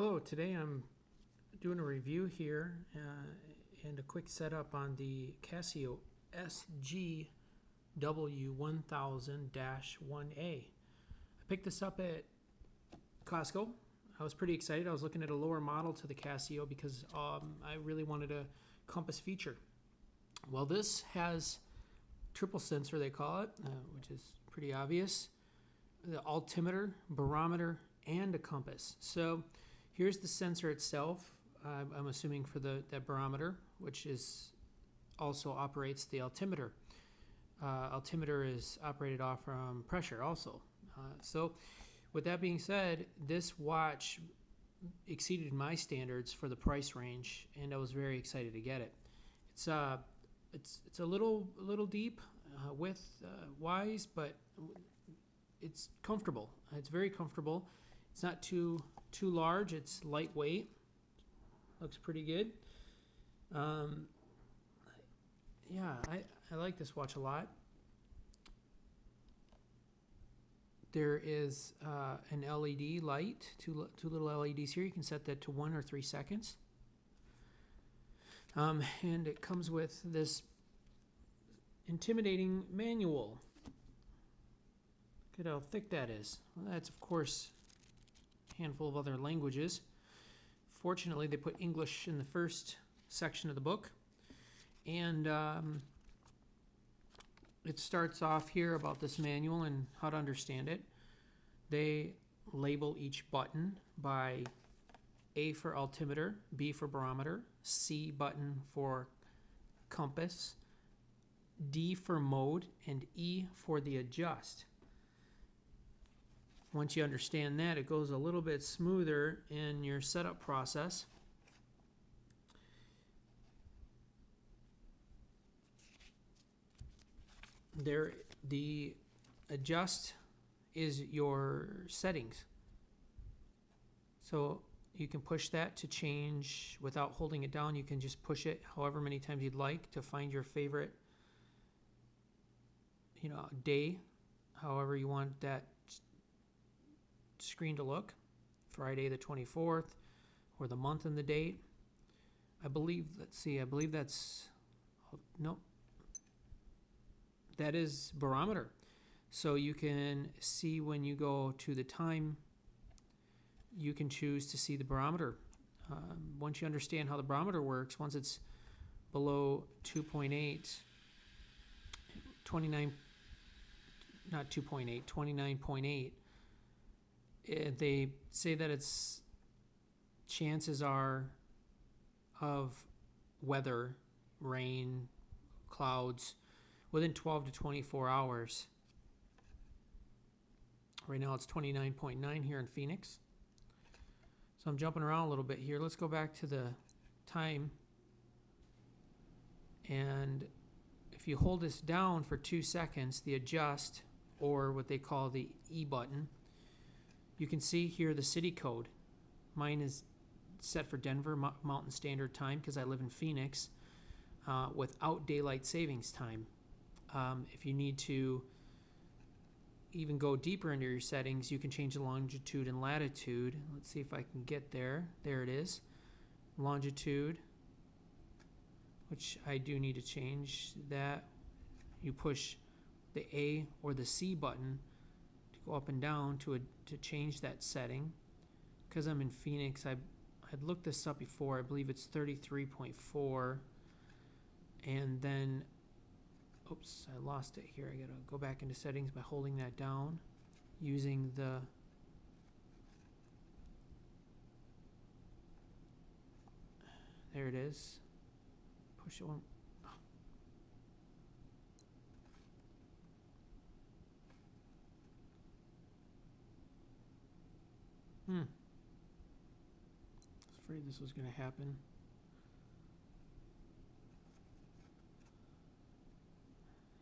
Hello, today I'm doing a review here and a quick setup on the CASIO SGW1000-1A. I picked this up at Costco. I was pretty excited. I was looking at a lower model to the CASIO because I really wanted a compass feature. Well, this has triple sensor, they call it, which is pretty obvious. The altimeter, barometer, and a compass. So here's the sensor itself. I'm assuming for that barometer, which is also operates the altimeter. Altimeter is operated off from pressure also. So with that being said, this watch exceeded my standards for the price range, and I was very excited to get it. It's a little deep width wise, but it's comfortable. It's very comfortable. It's not too large. It's lightweight. Looks pretty good. Yeah, I like this watch a lot. There is an LED light, two little LEDs here. You can set that to 1 or 3 seconds. And it comes with this intimidating manual. Look at how thick that is. Well, that's, of course, a handful of other languages. Fortunately, they put English in the first section of the book. And it starts off here about this manual and how to understand it. They label each button by A for altimeter, B for barometer, C button for compass, D for mode, and E for the adjust. Once you understand that, it goes a little bit smoother in your setup process. The adjust is your settings. So you can push that to change without holding it down. You can just push it however many times you'd like to find your favorite, day, however you want that screen to look. Friday the 24th, or the month and the date. I believe that's, nope. That is barometer. So you can see when you go to the time, you can choose to see the barometer. Once you understand how the barometer works, once it's below 2.8, 29.8, they say that its chances are of weather, rain, clouds, within 12 to 24 hours. Right now it's 29.9 here in Phoenix. So I'm jumping around a little bit here. Let's go back to the time. And if you hold this down for 2 seconds, the adjust, or what they call the E button, you can see here the city code. Mine is set for Denver Mountain Standard Time because I live in Phoenix without daylight savings time. If you need to even go deeper into your settings, you can change the longitude and latitude. Let's see if I can get there. There it is. Longitude, which I do need to change that. You push the A or the C button to go up and down to change that setting. Because I'm in Phoenix, I'd looked this up before. I believe it's 33.4. And then oops, I lost it here. I gotta go back into settings by holding that down, using the there it is. Push it one. I was afraid this was gonna happen.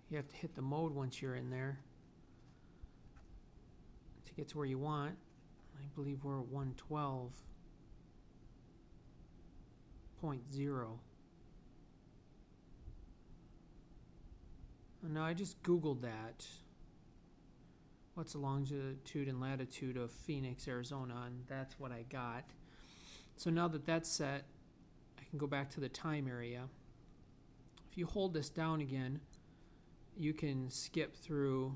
You have to hit the mode once you're in there to get to where you want. I believe we're at 112.0. No, I just Googled that. What's the longitude and latitude of Phoenix, Arizona? And that's what I got. So now that that's set, I can go back to the time area. If you hold this down again, you can skip through,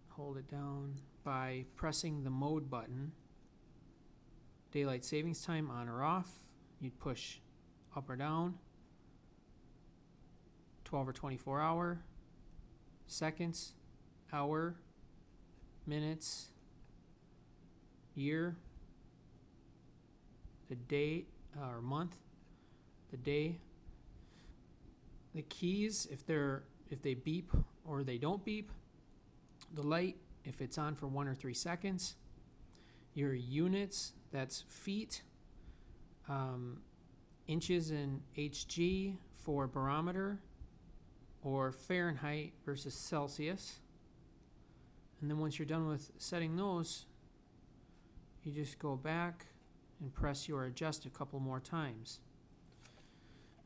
hold it down by pressing the mode button. Daylight savings time on or off. You'd push up or down. 12 or 24 hour, seconds, hour, minutes, year, the date or month, the day. The keys, if they beep or they don't beep. The light, if it's on for 1 or 3 seconds. Your units, that's feet, inches in HG for barometer, or Fahrenheit versus Celsius. And then once you're done with setting those, you just go back and press your adjust a couple more times.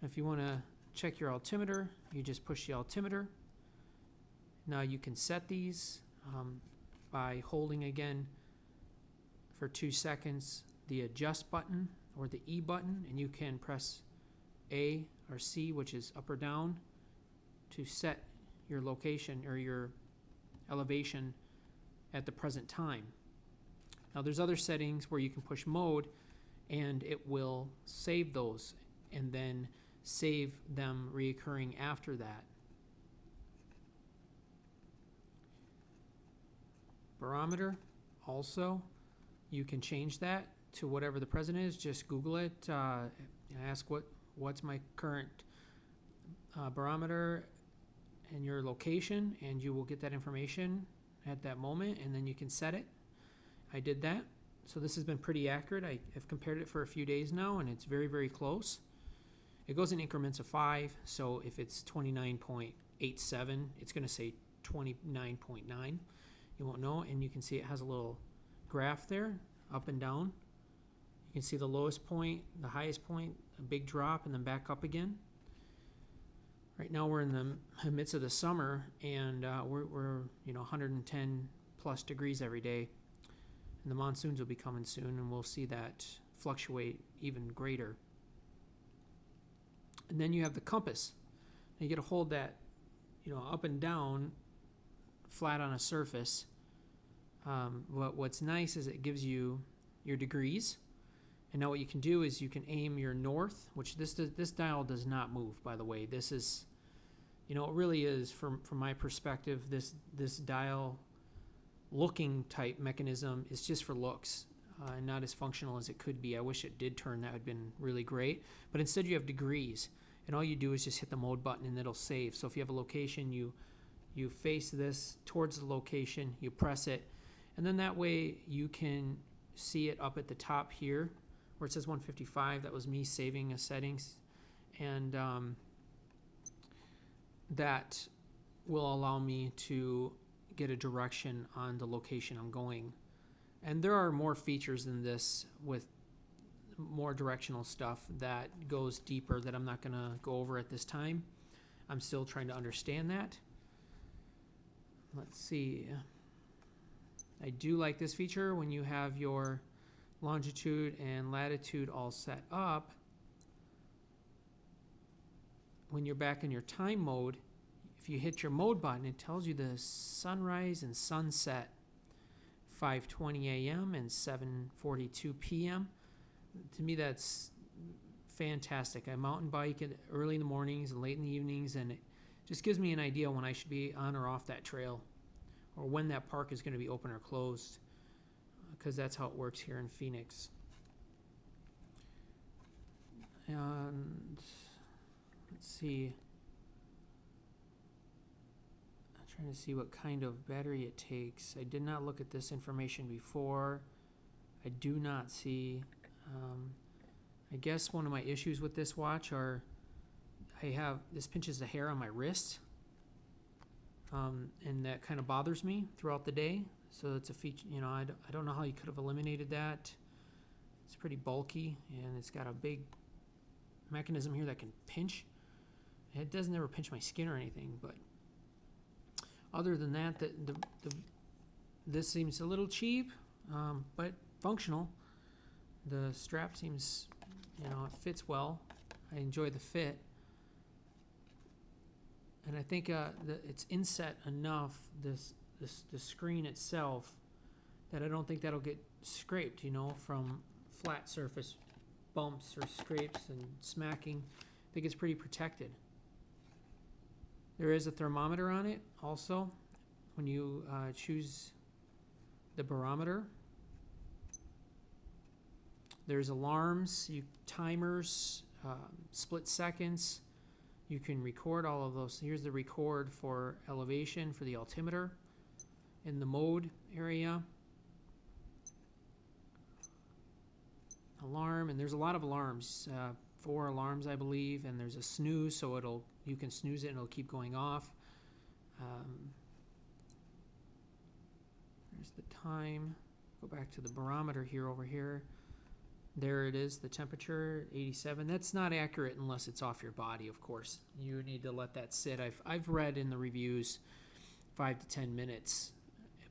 If you want to check your altimeter, you just push the altimeter. Now you can set these by holding again for 2 seconds the adjust button or the E button, and you can press A or C, which is up or down, to set your location or your elevation at the present time. Now there's other settings where you can push mode and it will save those and then save them reoccurring after that. Barometer, also, you can change that to whatever the present is. Just Google it, ask what's my current barometer and your location, and you will get that information at that moment, and then you can set it. I did that. So this has been pretty accurate. I have compared it for a few days now, and it's very, very close. It goes in increments of 5, so if it's 29.87, it's going to say 29.9. You won't know, and you can see it has a little graph there, up and down. You can see the lowest point, the highest point, a big drop, and then back up again. Right now we're in the midst of the summer, and we're 110 plus degrees every day, and the monsoons will be coming soon, and we'll see that fluctuate even greater. And then you have the compass. And you get to hold that, up and down, flat on a surface. What's nice is it gives you your degrees. And now what you can do is you can aim your north, which this dial does not move, by the way. This is, it really is, from my perspective, this dial looking type mechanism is just for looks, and not as functional as it could be. I wish it did turn. That would have been really great. But instead you have degrees, and all you do is just hit the mode button and it'll save. So if you have a location, you face this towards the location, you press it, and then that way you can see it up at the top here where it says 155. That was me saving a settings, and that will allow me to get a direction on the location I'm going. And there are more features than this with more directional stuff that goes deeper that I'm not going to go over at this time. I'm still trying to understand that. Let's see. I do like this feature when you have your longitude and latitude all set up. When you're back in your time mode, if you hit your mode button, it tells you the sunrise and sunset, 5:20 a.m. and 7:42 p.m. To me, that's fantastic. I mountain bike it early in the mornings and late in the evenings, and it just gives me an idea when I should be on or off that trail, or when that park is going to be open or closed, because that's how it works here in Phoenix. And let's see. I'm trying to see what kind of battery it takes. I did not look at this information before. I do not see. I guess one of my issues with this watch are this pinches the hair on my wrist, and that kind of bothers me throughout the day. So it's a feature, I don't know how you could have eliminated that. It's pretty bulky, and it's got a big mechanism here that can pinch. It doesn't ever pinch my skin or anything, but other than that, this seems a little cheap, but functional. The strap seems, you know, it fits well. I enjoy the fit. And I think it's inset enough, the screen itself, that I don't think that'll get scraped, you know, from flat surface bumps or scrapes and smacking. I think it's pretty protected. There is a thermometer on it also when you choose the barometer. There's alarms, timers, split seconds. You can record all of those. Here's the record for elevation for the altimeter in the mode area. Alarm, and there's a lot of alarms, 4 alarms I believe, and there's a snooze, so you can snooze it and it'll keep going off. There's the time. Go back to the barometer here over here. There it is, the temperature, 87. That's not accurate unless it's off your body, of course. You need to let that sit. I've read in the reviews 5 to 10 minutes,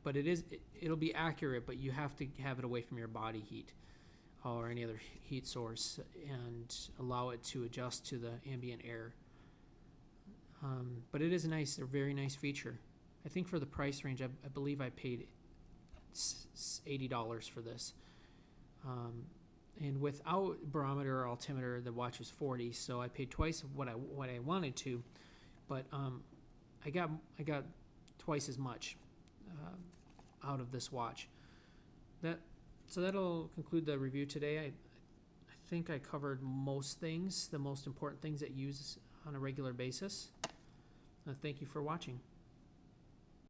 but it'll be accurate, but you have to have it away from your body heat or any other heat source and allow it to adjust to the ambient air. But it is a very nice feature. I think for the price range, I believe I paid $80 for this. And without barometer or altimeter, the watch was $40, so I paid twice of what I wanted to, but I got twice as much out of this watch. So that'll conclude the review today. I think I covered most things, the most important things that you use on a regular basis. Thank you for watching.